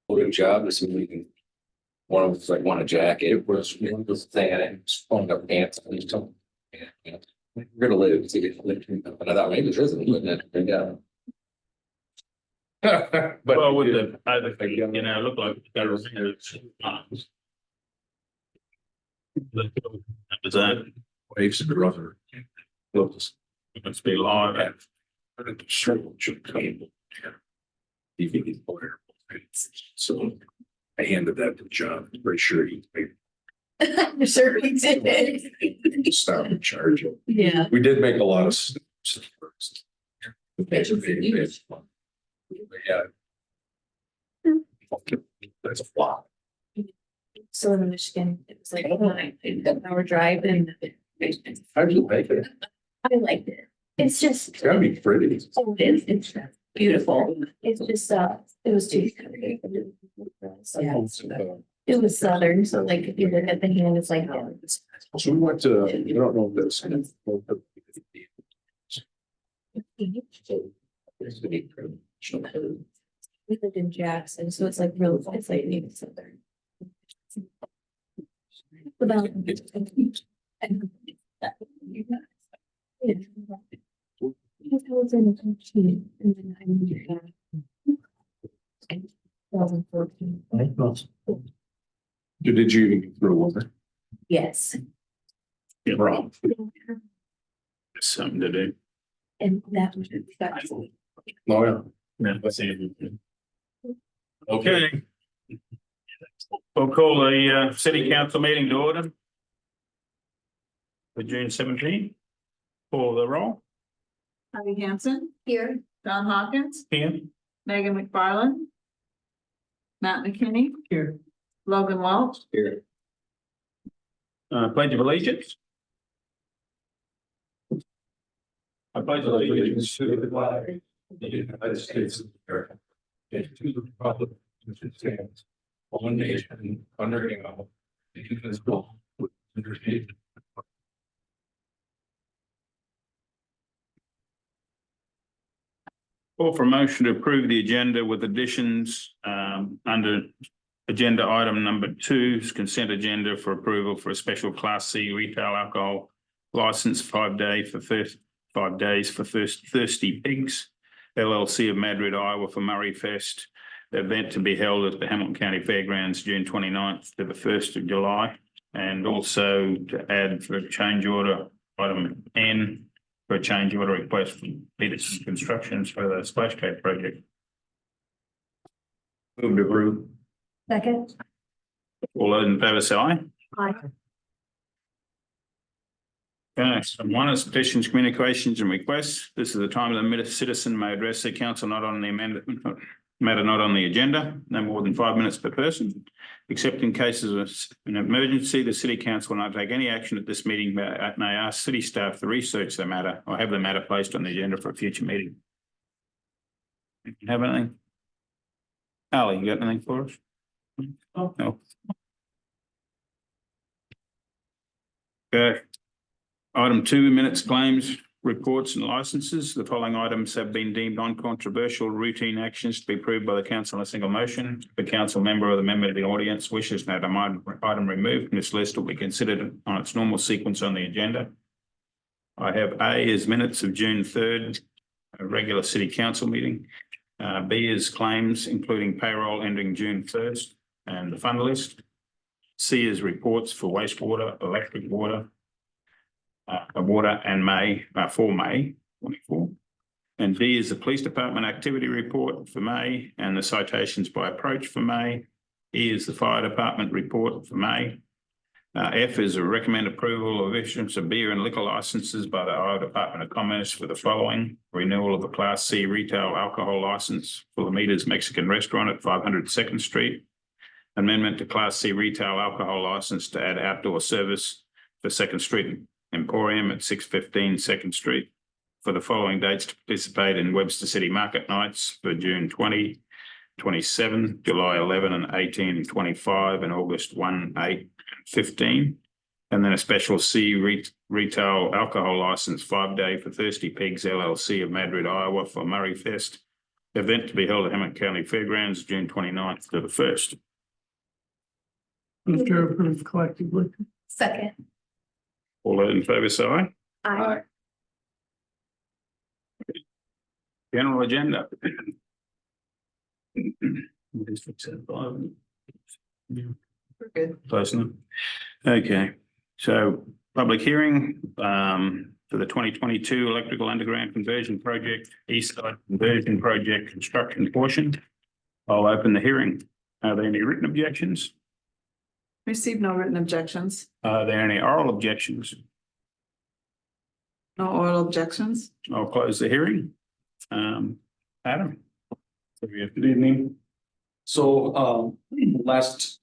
Good job. This week. One of us like want a jacket. It was one was thing and it's pulling up pants. And he's telling me, yeah, we're gonna live. It's gonna live. And I thought maybe this isn't, but then, yeah. But Well, with the, I think, you know, look like it's got a that Waves and brother. it must be live. So I handed that to John. I'm pretty sure he Certainly did. stop and charge it. Yeah. We did make a lot of stuff. Yeah. That's a flop. So in Michigan, it was like a 9-hour drive and How'd you make it? I liked it. It's just, It's gotta be pretty. oh, it's beautiful. It's just, it was too. Yeah. It was southern, so like if you look at the hand, it's like. So we went to, I don't know if this. We lived in Jackson, so it's like real, it's like maybe southern. About. 2014, and then I moved back. 2014. Did you even get through water? Yes, Yeah, Wrong. something to do. and that was. Oh, yeah. Yeah, let's see. Okay. We'll call the city council meeting to order. For June 17th. Call the roll. Patty Hansen, Here. Don Hawkins, Here. Megan McFarland. Matt McKinney. Here. Logan Welch. Here. Pledge of allegiance. I pledge allegiance to the flag of the United States of America, and to the republic which stands one nation under God, indivisible, with liberty. Call for a motion to approve the agenda with additions under agenda item number 2, consent agenda for approval for a special Class C retail alcohol license 5 days for Thirsty Pigs LLC of Madrid, Iowa for Murray Fest. The event to be held at the Hamilton County Fairgrounds, June 29th to the 1st of July. And also to add for change order item N for a change order request from Peterson Constructions for the splash pad project. Move to approve. Second. All those in favour say aye. Aye. Okay, so 1 is petitions, communications and requests. This is the time of the citizen may address the council not on the matter not on the agenda, no more than 5 minutes per person. Except in cases of an emergency, the city council will not take any action at this meeting, but may ask city staff to research the matter or have the matter placed on the agenda for a future meeting. Have anything? Ali, you got anything for us? Oh, no. Okay. Item 2, minutes, claims, reports and licenses. The following items have been deemed non-controversial routine actions to be approved by the council in a single motion. The council member or the member of the audience wishes to have an item removed from this list will be considered on its normal sequence on the agenda. I have A is minutes of June 3rd, a regular city council meeting. B is claims, including payroll ending June 1st and the fund list. C is reports for wastewater, electric water, water and May, for May 24. And D is the police department activity report for May and the citations by approach for May. E is the fire department report for May. F is a recommend approval of issuance of beer and liquor licenses by the Iowa Department of Commerce for the following: renewal of the Class C retail alcohol license for the Meters Mexican Restaurant at 500 2nd Street. Amendment to Class C retail alcohol license to add outdoor service for 2nd Street Emporium at 615 2nd Street for the following dates to participate in Webster City Market Nights for June 20, 27, July 11 and 18 and 25, and August 1, 8 and 15. And then a special C retail alcohol license 5 day for Thirsty Pigs LLC of Madrid, Iowa for Murray Fest event to be held at Hammond County Fairgrounds, June 29th to the 1st. Move to approve collectively. Second. All those in favour say aye. Aye. General agenda. We're good. Close enough. Okay, so public hearing for the 2022 electrical underground conversion project, East Side Conversion Project construction portion. I'll open the hearing. Are there any written objections? Received no written objections. Are there any oral objections? No oral objections. I'll close the hearing. Adam? Good evening. So, last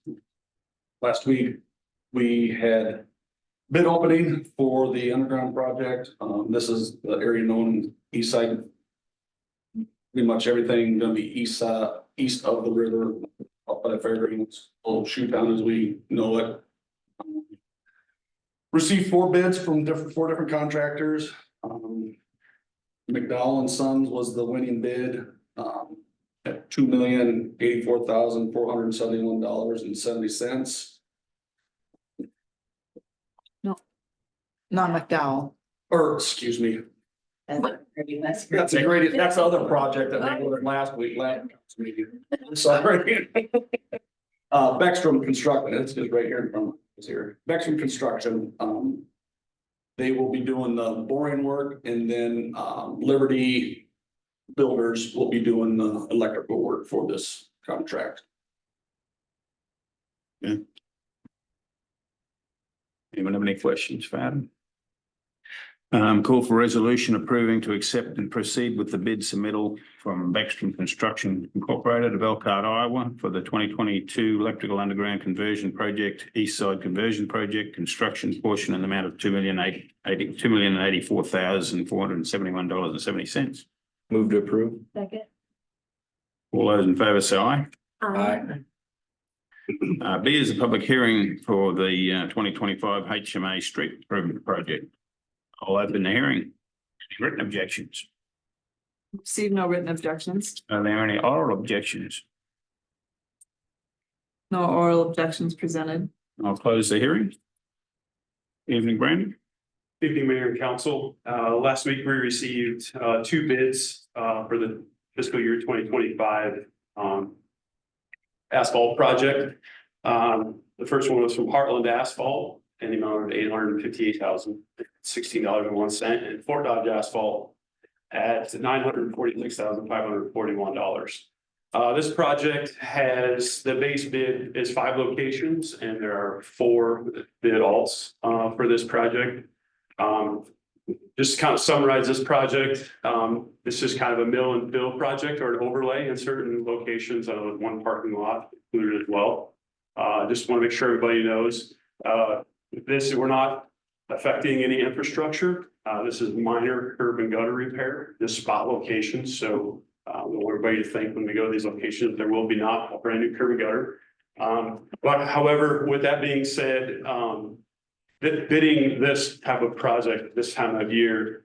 week, we had bid opening for the underground project. This is the area known east side. Pretty much everything gonna be east of the river, up by the fairgrounds, old shoot down as we know it. Received 4 bids from four different contractors. McDowell and Sons was the winning bid, at $2,084,471.70. Not McDowell. Or, excuse me, that's a great, that's the other project that we ordered last meeting. Sorry. Beckstrom Construction, it's just right here in front of us here. Beckstrom Construction, they will be doing the boring work, and then, Liberty Builders will be doing the electrical work for this contract. Anyone have any questions for Adam? Call for resolution approving to accept and proceed with the bid submittal from Beckstrom Construction Incorporated of Elkhart, Iowa for the 2022 electrical underground conversion project, East Side Conversion Project, construction portion in the amount of $2,084,471.70. Move to approve. Second. All those in favour say aye. Aye. B is a public hearing for the 2025 HMA Street Improvement Project. I'll open the hearing. Any written objections? Received no written objections. Are there any oral objections? No oral objections presented. I'll close the hearing. Evening, Brandon. Evening, Mayor and Council. Last week we received 2 bids for the fiscal year 2025 asphalt project. The first one was from Heartland Asphalt in the amount of $858,016.01, and Fort Dodge Asphalt at $946,541. This project has, the base bid is 5 locations, and there are 4 bid alts for this project. Just to kind of summarize this project, this is kind of a mill and fill project or an overlay in certain locations, with 1 parking lot included as well. Just want to make sure everybody knows, we're not affecting any infrastructure. This is minor curb and gutter repair, this spot location. So we want everybody to think when we go to these locations, there will be not a brand new curb and gutter. But however, with that being said, bidding this type of project this time of year,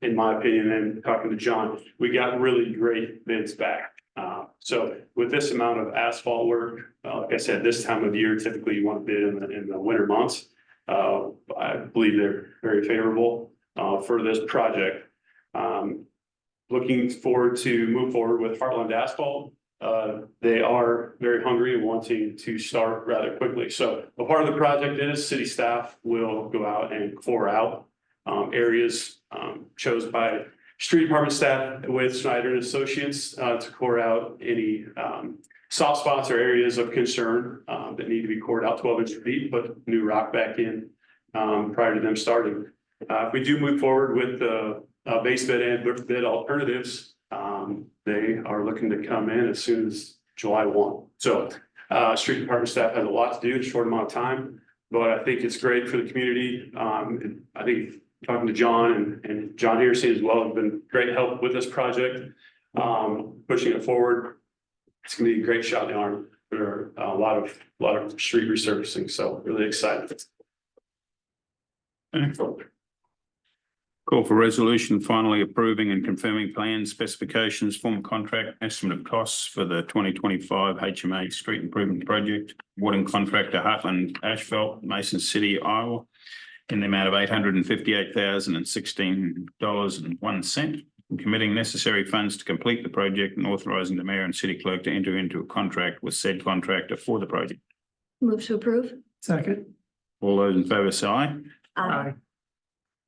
in my opinion, and talking to John, we got really great bids back. So with this amount of asphalt work, like I said, this time of year, typically you want to bid in the winter months. I believe they're very favorable for this project. Looking forward to move forward with Heartland Asphalt. They are very hungry and wanting to start rather quickly. So a part of the project is city staff will go out and core out areas chosen by street department staff with Snyder and Associates to core out any soft spots or areas of concern that need to be cored out 12 inches deep, put new rock back in prior to them starting. If we do move forward with the base bid and bid alternatives, they are looking to come in as soon as July 1. So street department staff has a lot to do in a short amount of time, but I think it's great for the community. I think talking to John and John Hearsey as well have been great help with this project, pushing it forward. It's gonna be a great shot in the arm for a lot of street resurfacing. So really excited. Call for resolution finally approving and confirming plans, specifications, form contract, estimate of costs for the 2025 HMA Street Improvement Project, awarding contract to Heartland Asphalt, Mason City, Iowa, in the amount of $858,016.01, and committing necessary funds to complete the project and authorising the mayor and city clerk to enter into a contract with said contractor for the project. Move to approve. Second. All those in favour say aye.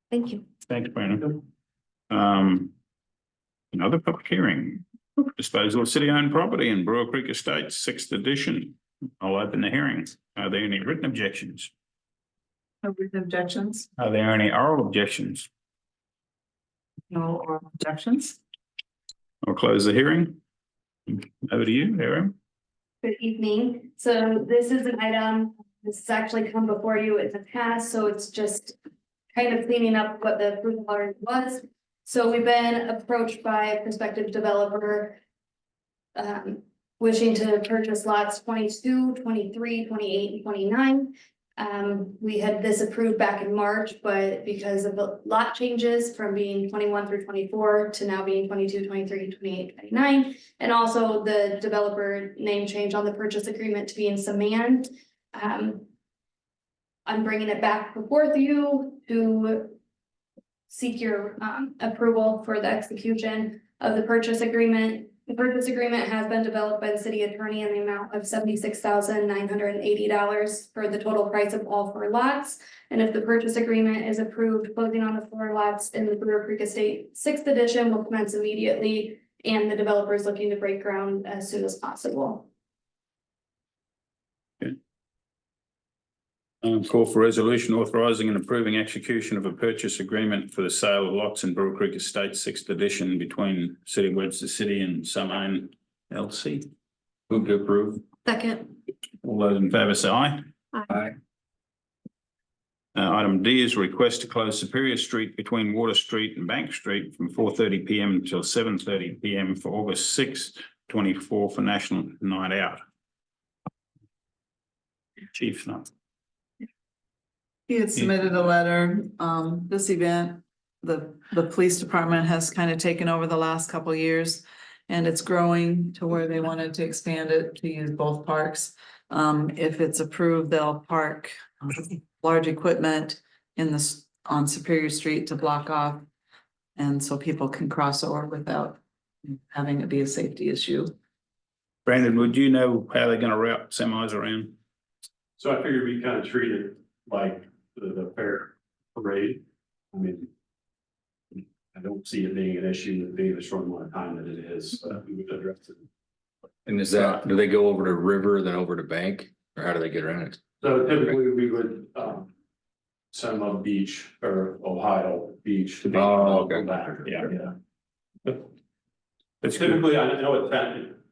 Thank you. Thanks, Brandon. Another public hearing, disposal of city-owned property in Brewer Creek Estates, 6th edition. I'll open the hearing. Are there any written objections? No written objections? Are there any oral objections? No oral objections? I'll close the hearing. Over to you, Erin. Good evening. So this is an item, this has actually come before you in the past, so it's just kind of cleaning up what the approval already was. So we've been approached by a prospective developer wishing to purchase lots 22, 23, 28, and 29. We had this approved back in March, but because of the lot changes from being 21 through 24 to now being 22, 23, 28, 29, and also the developer name change on the purchase agreement to be in Saman. I'm bringing it back before you to seek your approval for the execution of the purchase agreement. The purchase agreement has been developed by the city attorney in the amount of $76,980 for the total price of all 4 lots. And if the purchase agreement is approved, closing on the 4 lots in the Brewer Creek Estate 6th edition will commence immediately, and the developer is looking to break ground as soon as possible. Call for resolution authorising and approving execution of a purchase agreement for the sale of lots in Brewer Creek Estates 6th edition between City of Webster City and Saman LC. Move to approve. Second. All those in favour say aye. Aye. Item D is a request to close Superior Street between Water Street and Bank Street from 4:30 PM until 7:30 PM for August 6th, 24 for National Night Out. Chief, no. He had submitted a letter, this event, the police department has kind of taken over the last couple of years. And it's growing to where they wanted to expand it to use both parks. If it's approved, they'll park large equipment on Superior Street to block off. And so people can cross over without having it be a safety issue. Brandon, would you know how they're gonna route semis around? So I figured we kind of treat it like the fair parade. I mean, I don't see it being an issue with being the short amount of time that it is, we would address it. And is that, do they go over to River, then over to Bank, or how do they get around it? So typically we would, send them on beach or Ohio Beach. To be okay. back. Yeah. But That's good. typically, I know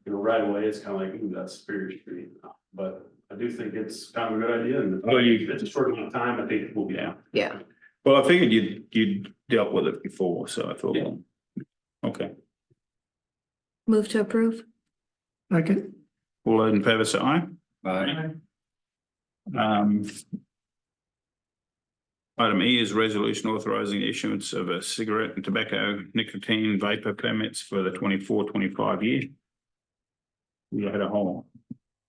right away, it's kind of like, ooh, that's Superior Street, but I do think it's kind of a good idea, and if it's a short amount of time, I think it will be out. Yeah. Well, I figured you'd dealt with it before, so I thought, Yeah. well, okay. Move to approve. Second. All those in favour say aye. Aye. Item E is resolution authorising the issuance of a cigarette and tobacco nicotine vapor permits for the 24-25 year. We had a whole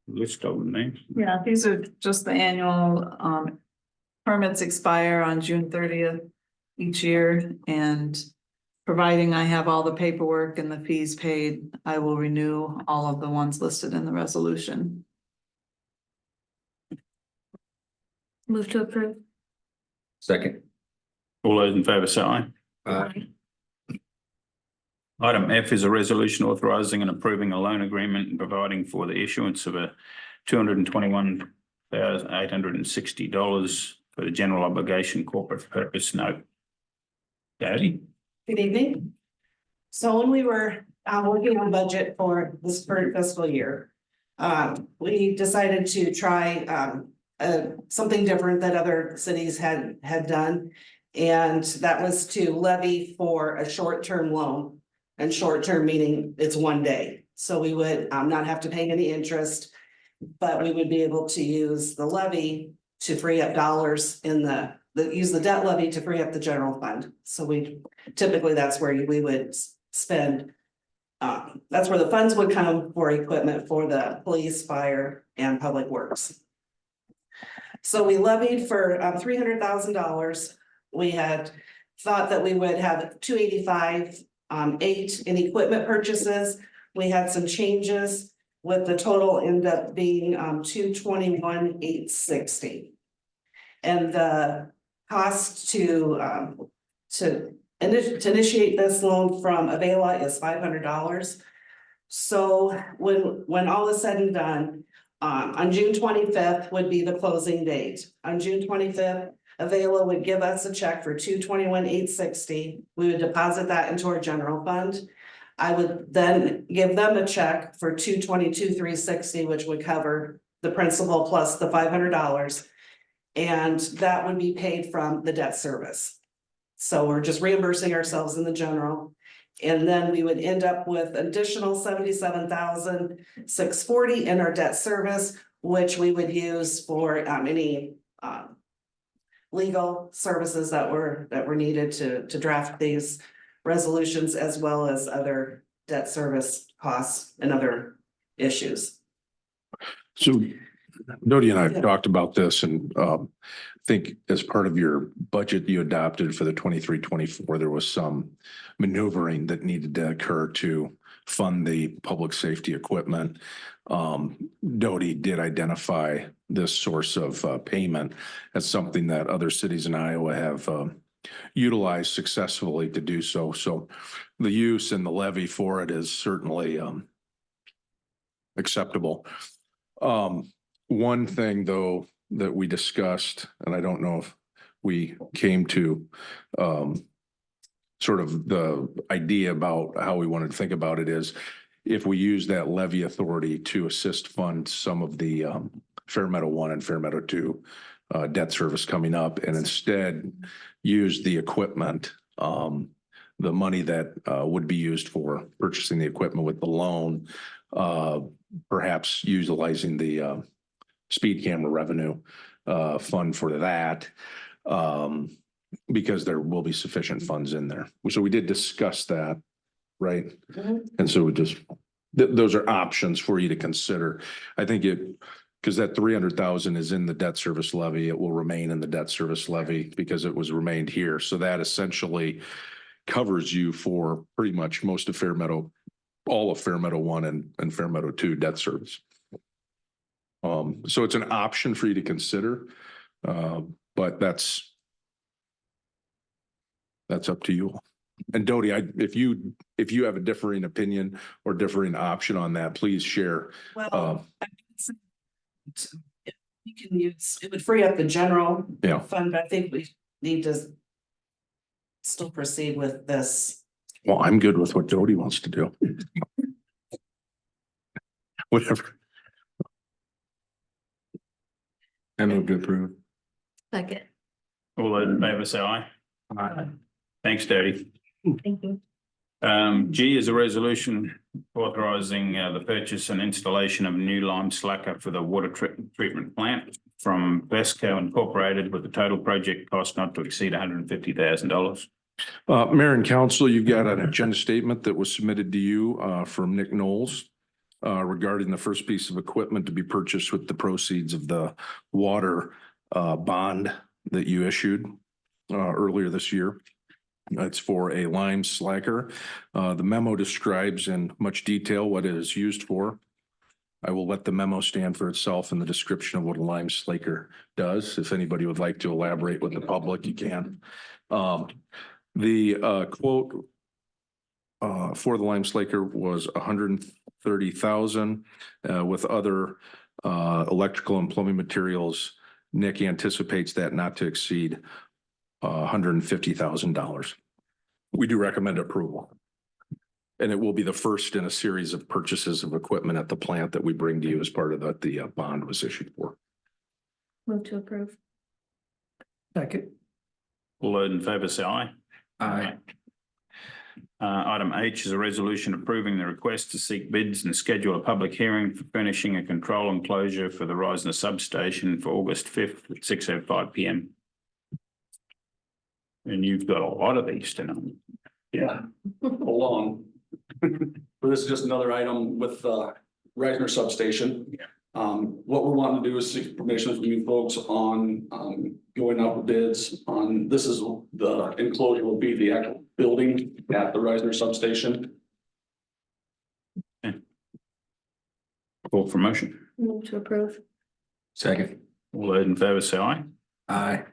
list of them names. Yeah, these are just the annual permits expire on June 30th each year, and providing I have all the paperwork and the fees paid, I will renew all of the ones listed in the resolution. Move to approve. Second. All those in favour say aye. Aye. Item F is a resolution authorising and approving a loan agreement and providing for the issuance of a $221,860 for the general obligation corporate purpose note. Daddy? Good evening. So when we were working on budget for this current fiscal year, we decided to try something different that other cities had done. And that was to levy for a short-term loan, and short-term meaning it's 1 day. So we would not have to pay any interest, but we would be able to use the levy to free up dollars in the use the debt levy to free up the general fund. So we, typically, that's where we would spend. That's where the funds would come for equipment for the police, fire, and public works. So we levied for $300,000. We had thought that we would have 285, 8 in equipment purchases. We had some changes with the total end up being 221,860. And the cost to initiate this loan from Avela is $500. So when all is said and done, on June 25th would be the closing date. On June 25th, Avela would give us a check for 221,860. We would deposit that into our general fund. I would then give them a check for 222,360, which would cover the principal plus the $500. And that would be paid from the debt service. So we're just reimbursing ourselves in the general. And then we would end up with additional $77,640 in our debt service, which we would use for any legal services that were needed to draft these resolutions, as well as other debt service costs and other issues. So Dodie and I have Yeah. talked about this, and think as part of your budget you adopted for the 23-24, there was some maneuvering that needed to occur to fund the public safety equipment. Dodie did identify this source of payment as something that other cities in Iowa have utilized successfully to do so. So the use and the levy for it is certainly acceptable. One thing, though, that we discussed, and I don't know if we came to sort of the idea about how we wanted to think about it, is if we use that levy authority to assist fund some of the Fair Meadow 1 and Fair Meadow 2 debt service coming up, and instead use the equipment, the money that would be used for purchasing the equipment with the loan, perhaps utilizing the speed camera revenue fund for that, because there will be sufficient funds in there. So we did discuss that, right? Mhm. And so we just, those are options for you to consider. I think because that 300,000 is in the debt service levy, it will remain in the debt service levy because it was remained here. So that essentially covers you for pretty much most of Fair Meadow, all of Fair Meadow 1 and Fair Meadow 2 debt service. So it's an option for you to consider, but that's up to you. And Dodie, if you have a differing opinion or differing option on that, please share. Well, we can use, it would free up the general Yeah. fund, but I think we need to still proceed with this. Well, I'm good with what Dodie wants to do. Whatever. I move to approve. Second, All those in favor say aye. Aye. Thanks, Dodie. thank you. G is a resolution authorizing the purchase and installation of a new lime slacker for the water treatment plant from Vesco Incorporated, with the total project cost not to exceed $150,000. Mayor and Council, you've got an agenda statement that was submitted to you from Nick Knowles regarding the first piece of equipment to be purchased with the proceeds of the water bond that you issued earlier this year. It's for a lime slacker. The memo describes in much detail what it is used for. I will let the memo stand for itself in the description of what a lime slacker does. If anybody would like to elaborate with the public, you can. The quote for the lime slaker was $130,000 with other electrical and plumbing materials. Nick anticipates that not to exceed $150,000. We do recommend approval. And it will be the first in a series of purchases of equipment at the plant that we bring to you as part of that the bond was issued for. Move to approve. Second. All those in favor say aye. Aye. Item H is a resolution approving the request to seek bids and schedule a public hearing for furnishing a control enclosure for the Risner substation for August 5th at 6:05 PM. And you've got a lot of these tonight. Yeah, hold on. But this is just another item with Reisner substation. Yeah. What we're wanting to do is seek permission from you folks on going out with bids on, this is the enclosure will be the actual building at the Reisner substation. Call for motion. Move to approve. Second. All those in favour say aye. Aye.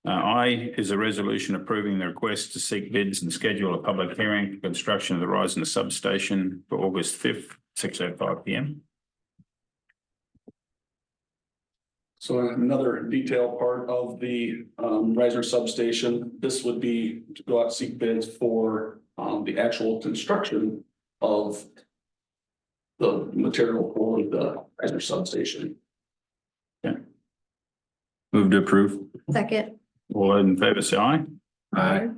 I is a resolution approving the request to seek bids and schedule a public hearing for construction of the Rising substation for August 5th, 6:05 PM. So another detailed part of the Reisner substation, this would be to go out and seek bids for the actual construction of the material for the Reisner substation. Move to approve. Second. All those in favour say aye. Aye.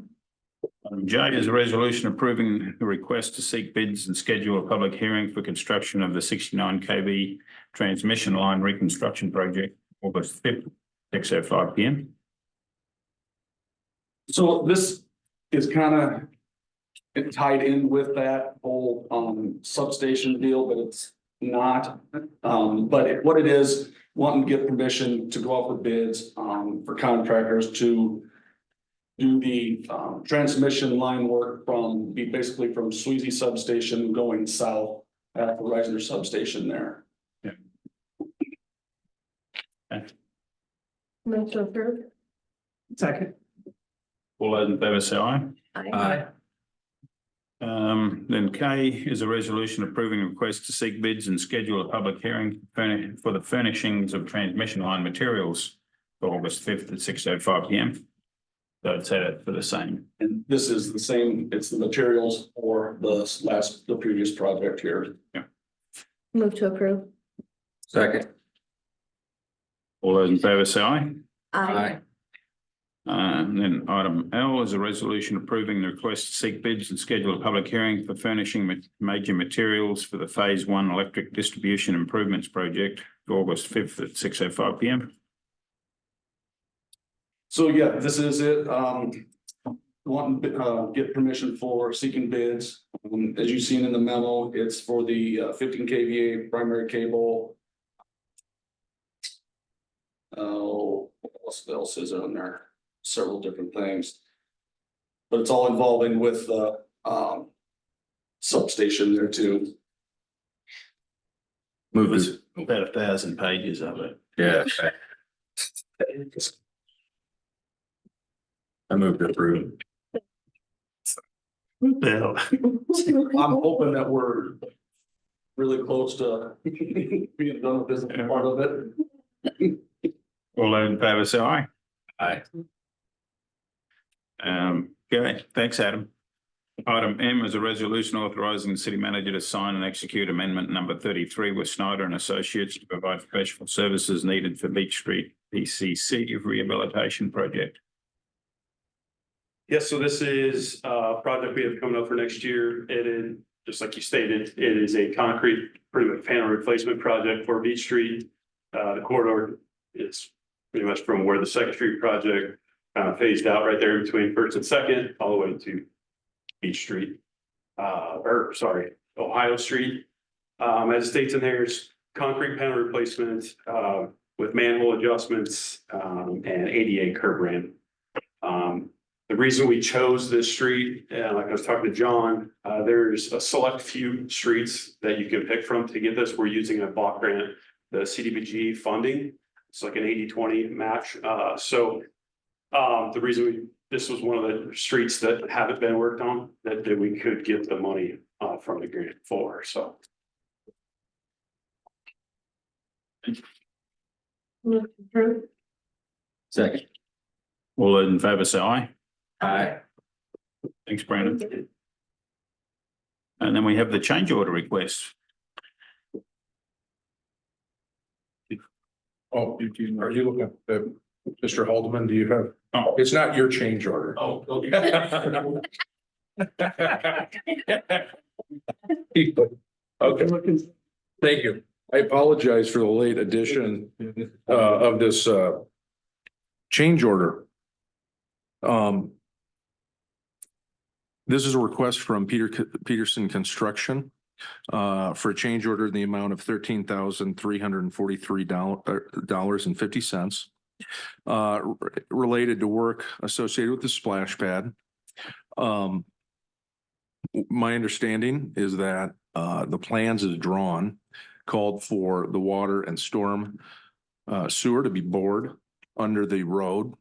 Item J is a resolution approving the request to seek bids and schedule a public hearing for construction of the 69 kV transmission line reconstruction project, August 5th, 6:05 PM. So this is kind of tied in with that whole substation deal, but it's not. What it is, wanting to get permission to go out for bids for contractors to do the transmission line work from basically from Sweezy substation going south at the Reisner substation there. Move to approve. Second. All those in favour say aye. Aye. Then K is a resolution approving a request to seek bids and schedule a public hearing for the furnishings of transmission line materials for August 5th at 6:05 PM. So it's set it for the same. And this is the same, it's the materials for the previous project here. Move to approve. Second. All those in favour say aye. Aye. And then item L is a resolution approving the request to seek bids and schedule a public hearing for furnishing major materials for the Phase 1 electric distribution improvements project for August 5th at 6:05 PM. So yeah, this is it. Wanting to get permission for seeking bids. As you've seen in the memo, it's for the 15 kVA primary cable. Oh, what else is on there? Several different things. But it's all involving with the substation there too. Move this. About 1,000 pages of it. Yeah. I move to approve. Bill. I'm hoping that we're really close to being done with this part of it. All those in favour say aye. Aye. Okay, thanks, Adam. Item M is a resolution authorising the city manager to sign and execute amendment number 33 with Snyder and Associates to provide professional services needed for Beach Street PCC rehabilitation project. Yes, so this is a project we have coming up for next year. It is, just like you stated, it is a concrete, pretty much panel replacement project for Beach Street. The corridor is pretty much from where the Second Street project phased out right there between First and Second, all the way to Beach Street. Ohio Street. As it states in there, it's concrete panel replacement with manhole adjustments and ADA curb ramp. The reason we chose this street, like I was talking to John, there's a select few streets that you can pick from to get this. We're using a block grant, the CDBG funding. It's like an 80-20 match. The reason this was one of the streets that haven't been worked on that we could get the money from the grant for, so. Move to approve. Second. All those in favour say aye. Aye. Thanks, Brandon. And then we have the change order request. Oh, are you looking at, Mr. Haldeman, do you have, oh, it's not your change order. Oh, okay. Okay, thank you. I apologize for the late addition of this change order. This is a request from Peterson Construction for a change order in the amount of $13,343 and 50 cents related to work associated with the splash pad. My understanding is that the plans as drawn called for the water and storm sewer to be bored under the road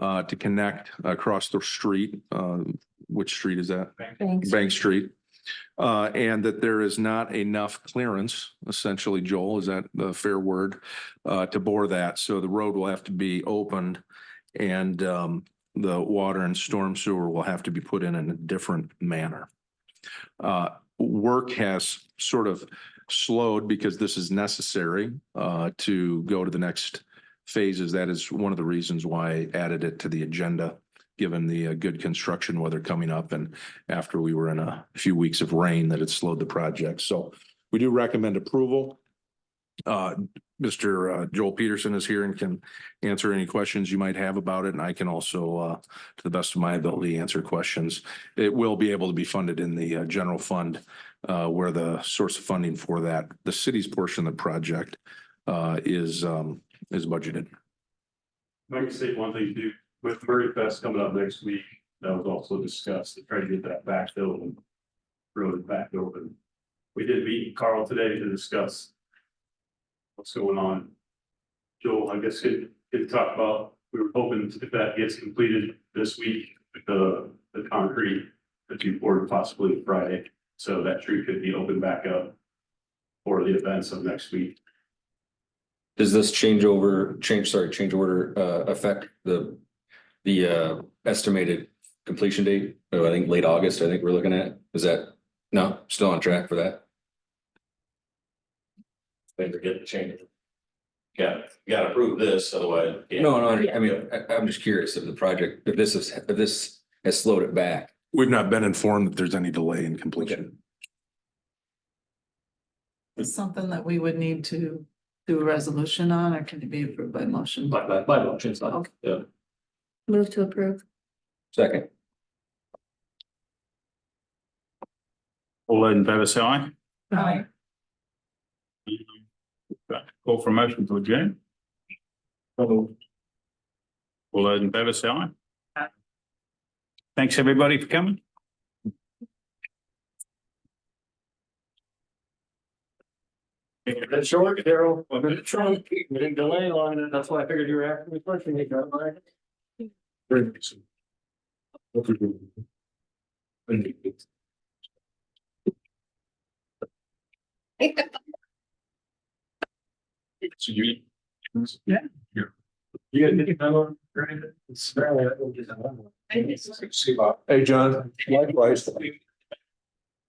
to connect across the street. Which street is that? Thanks. Bank Street. And that there is not enough clearance, essentially, Joel, is that the fair word, to bore that? So the road will have to be opened and the water and storm sewer will have to be put in a different manner. Work has sort of slowed because this is necessary to go to the next phases. That is one of the reasons why I added it to the agenda, given the good construction weather coming up and after we were in a few weeks of rain that it slowed the project. So we do recommend approval. Mr. Joel Peterson is here and can answer any questions you might have about it. And I can also, to the best of my ability, answer questions. It will be able to be funded in the general fund where the source of funding for that, the city's portion of the project is budgeted. I can say one thing too, with Murray Fest coming up next week, that was also discussed to try to get that backfilled and road back open. We did meet Carl today to discuss what's going on. Joel, I guess could talk about, we were hoping if that gets completed this week, the concrete that you poured possibly Friday, so that street could be opened back up for the events of next week. Does this change order affect the estimated completion date? Oh, I think late August, I think we're looking at. Is that, no, still on track for that? They forget to change it. Yeah, you gotta approve this, otherwise. No, I mean, I'm just curious if the project, if this has slowed it back. We've not been informed that there's any delay in completion. It's something that we would need to do a resolution on, or can it be approved by motion? By motion, it's not, Okay. yeah. Move to approve. Second. All those in favor say aye. Aye. Call for a motion to adjourn. All those in favor say aye. Thanks, everybody, for coming. That's short, Daryl. I'm gonna try and keep, we didn't delay long enough, that's why I figured you were after me first. And you got So you, Yeah. You got any time on? It's fairly, Hey, John, likewise.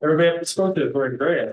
Everybody spoke to it for great.